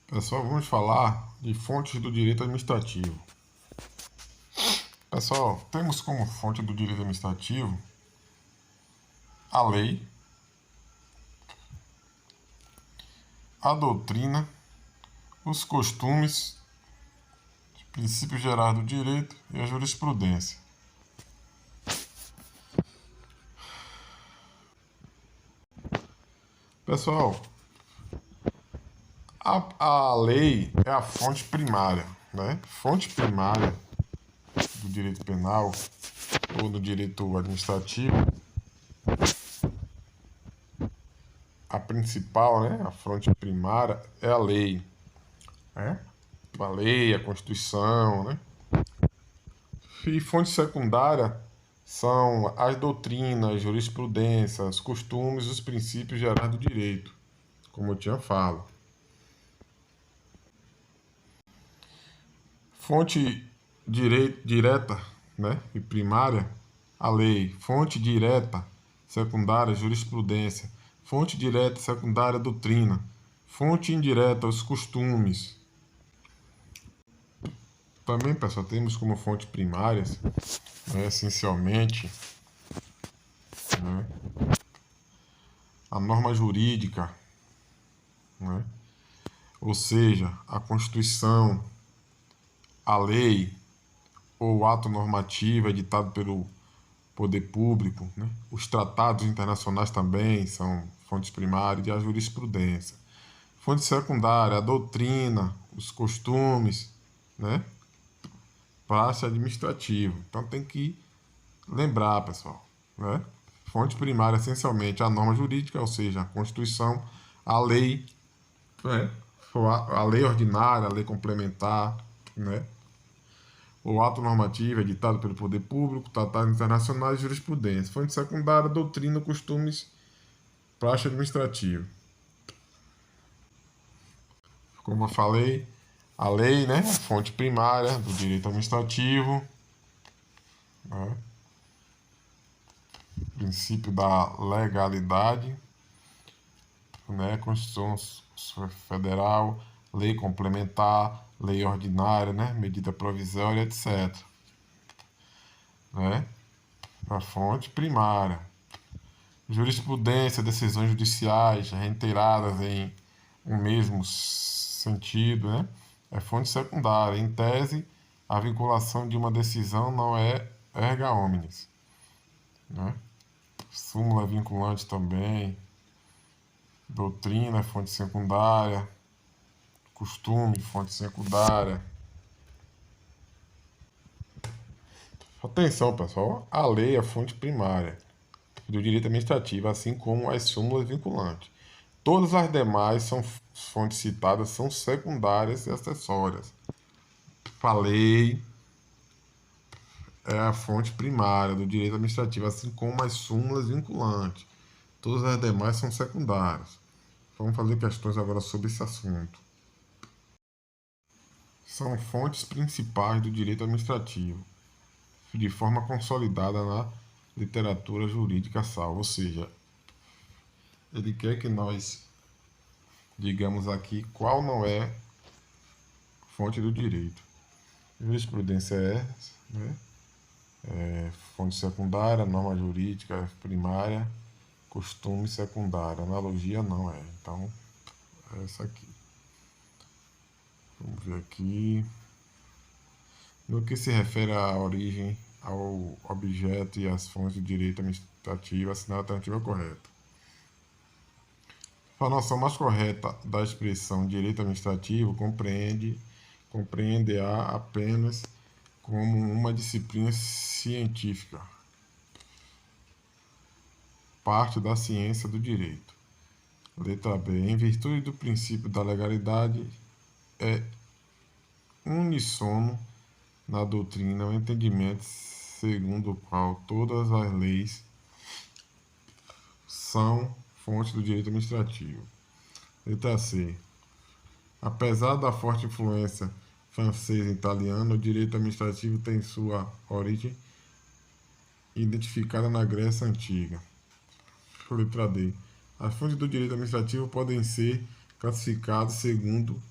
Pessoal, vamos falar de fontes do direito administrativo. Pessoal, temos como fonte do direito administrativo a lei, a doutrina, os costumes, os princípios gerais do direito e a jurisprudência. Pessoal, a lei é a fonte primária, né? Fonte primária do direito penal ou do direito administrativo. A principal, né? A fonte primária é a lei, né? A lei, a Constituição, né? E fonte secundária são as doutrinas, jurisprudência, os costumes, os princípios gerais do direito, como eu tinha falado. Fonte direta, né, e primária, a lei. Fonte direta, secundária, jurisprudência. Fonte direta, secundária, doutrina. Fonte indireta, os costumes. Também, pessoal, temos como fontes primárias, né, essencialmente, né, a norma jurídica, né, ou seja, a Constituição, a lei ou ato normativo editado pelo poder público, né? Os tratados internacionais também são fontes primárias e a jurisprudência. Fonte secundária, a doutrina, os costumes, né? Praxe administrativo. Então tem que lembrar, pessoal, né? Fonte primária, essencialmente, a norma jurídica, ou seja, a Constituição, a lei, né? A lei ordinária, a lei complementar, né? O ato normativo editado pelo poder público, tratados internacionais e jurisprudência. Fonte secundária, doutrina, costumes, praxe administrativa. Como eu falei, a lei, né? A fonte primária do direito administrativo, né? Princípio da legalidade, né? Constituição Federal, lei complementar, lei ordinária, né? Medida provisória, etc. Né? A fonte primária. Jurisprudência, decisões judiciais reiteradas em um mesmo sentido, né? É fonte secundária. Em tese, a vinculação de uma decisão não é erga omnes, né? Súmula vinculante também. Doutrina, fonte secundária. Costume, fonte secundária. Atenção, pessoal. A lei é a fonte primária do direito administrativo, assim como as súmulas vinculantes. Todas as demais fontes citadas são secundárias e acessórias. Falei, é a fonte primária do direito administrativo, assim como as súmulas vinculantes. Todas as demais são secundárias. Vamos fazer questões agora sobre esse assunto. São fontes principais do direito administrativo, de forma consolidada na literatura jurídica salva, ou seja, ele quer que nós digamos aqui qual não é fonte do direito. Jurisprudência é, né? Fonte secundária, norma jurídica primária, costume secundário, analogia não é. Então, é essa aqui. Vamos ver aqui. No que se refere à origem, ao objeto e às fontes do direito administrativo, assinar a alternativa correta. A noção mais correta da expressão direito administrativo compreende-a apenas como uma disciplina científica, parte da ciência do direito. Letra B. Em virtude do princípio da legalidade, é uníssono na doutrina o entendimento segundo o qual todas as leis são fontes do direito administrativo. Letra C. Apesar da forte influência francesa e italiana, o direito administrativo tem sua origem identificada na Grécia Antiga. Letra D. As fontes do direito administrativo podem ser classificadas segundo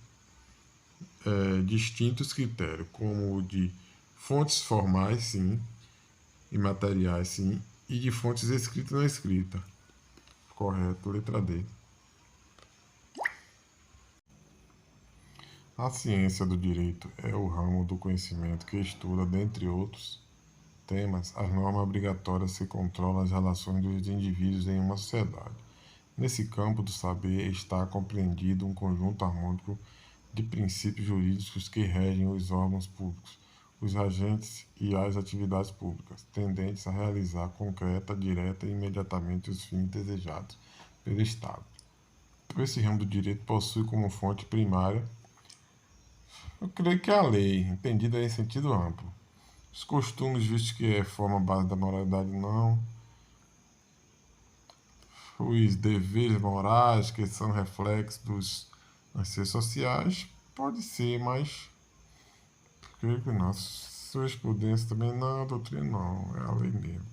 distintos critérios, como o de fontes formais, sim, e materiais, sim, e de fontes escritas e não escritas. Correto, letra D. A ciência do direito é o ramo do conhecimento que estuda, dentre outros temas, as normas obrigatórias que controlam as relações dos indivíduos em uma sociedade. Nesse campo do saber está compreendido um conjunto harmônico de princípios jurídicos que regem os órgãos públicos, os agentes e as atividades públicas, tendentes a realizar concreta, direta e imediatamente os fins desejados pelo Estado. Esse ramo do direito possui como fonte primária, eu creio que é a lei, entendida em sentido amplo. Os costumes, visto que é forma base da moralidade, não. Os deveres morais, que são reflexos dos anseios sociais, pode ser, mas creio que não. Jurisprudência também não, doutrina não, é a lei mesmo.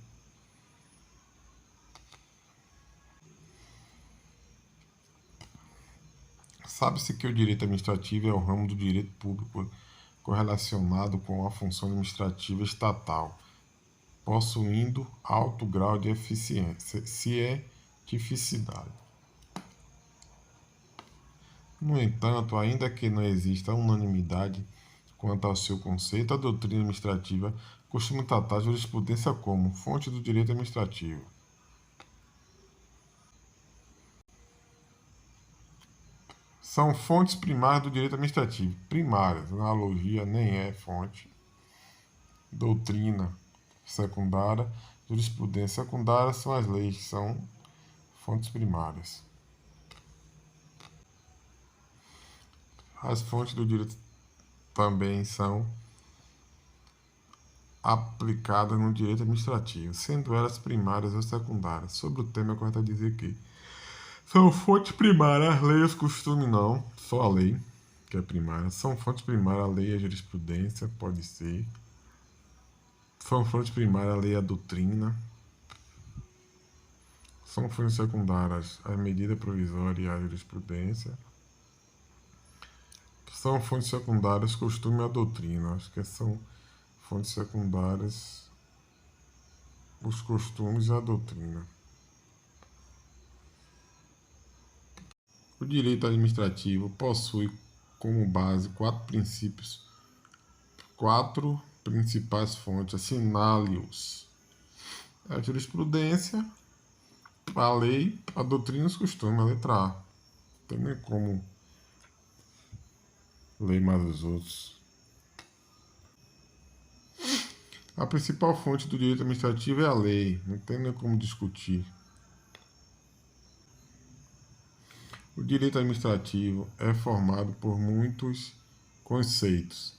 Sabe-se que o direito administrativo é o ramo do direito público correlacionado com a função administrativa estatal, possuindo alto grau de eficiência, cientificidade. No entanto, ainda que não exista unanimidade quanto ao seu conceito, a doutrina administrativa costuma tratar a jurisprudência como fonte do direito administrativo. São fontes primárias do direito administrativo. Primárias, analogia nem é fonte. Doutrina secundária, jurisprudência secundária são as leis que são fontes primárias. As fontes do direito também são aplicadas no direito administrativo, sendo elas primárias ou secundárias. Sobre o tema é correto dizer que são fontes primárias as leis, os costumes não, só a lei, que é primária. São fontes primárias a lei e a jurisprudência, pode ser. São fontes primárias a lei e a doutrina. São fontes secundárias a medida provisória e a jurisprudência. São fontes secundárias costume e a doutrina. Acho que são fontes secundárias os costumes e a doutrina. O direito administrativo possui como base quatro principais fontes, assinale-os: a jurisprudência, a lei, a doutrina e os costumes, a letra A. Não tem nem como ler mais os outros. A principal fonte do direito administrativo é a lei, não tem nem como discutir. O direito administrativo é formado por muitos conceitos,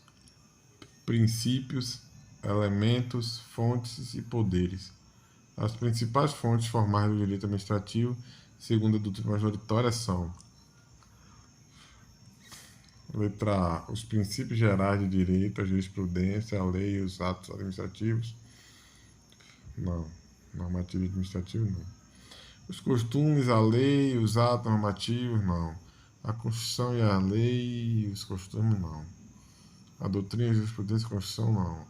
princípios, elementos, fontes e poderes. As principais fontes formais do direito administrativo, segundo a doutrina majoritária, são: letra A, os princípios gerais de direito, a jurisprudência, a lei e os atos administrativos. Não, normativo e administrativo não. Os costumes, a lei, os atos normativos, não. A Constituição e a lei e os costumes, não. A doutrina, a jurisprudência e a Constituição, não.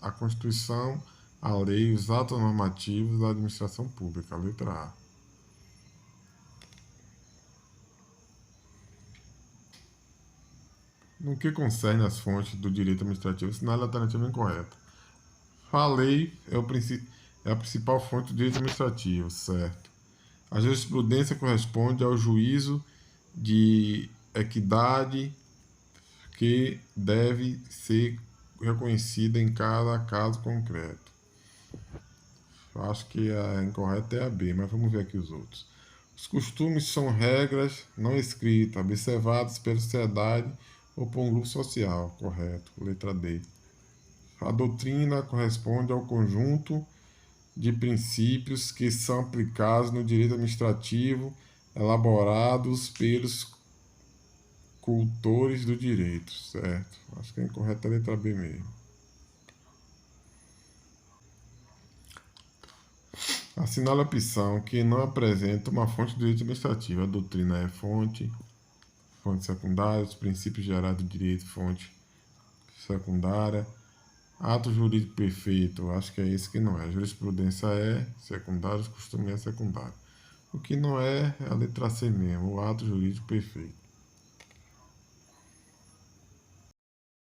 A Constituição, a lei, os atos normativos da administração pública, letra A. No que concerne às fontes do direito administrativo, sinale a alternativa incorreta. A lei é a principal fonte do direito administrativo, certo? A jurisprudência corresponde ao juízo de equidade que deve ser reconhecida em cada caso concreto. Acho que a incorreta é a B, mas vamos ver aqui os outros. Os costumes são regras não escritas, observadas pela sociedade ou por um grupo social, correto, letra D. A doutrina corresponde ao conjunto de princípios que são aplicados no direito administrativo, elaborados pelos cultores do direito, certo? Acho que é incorreto a letra B mesmo. Assinale a opção que não apresenta uma fonte de direito administrativo. A doutrina é fonte. fonte secundária, os princípios gerais do direito, fonte secundária. Ato jurídico perfeito, acho que é esse que não é. A jurisprudência é secundária, os costumes é secundário. O que não é a letra C mesmo, o ato jurídico perfeito.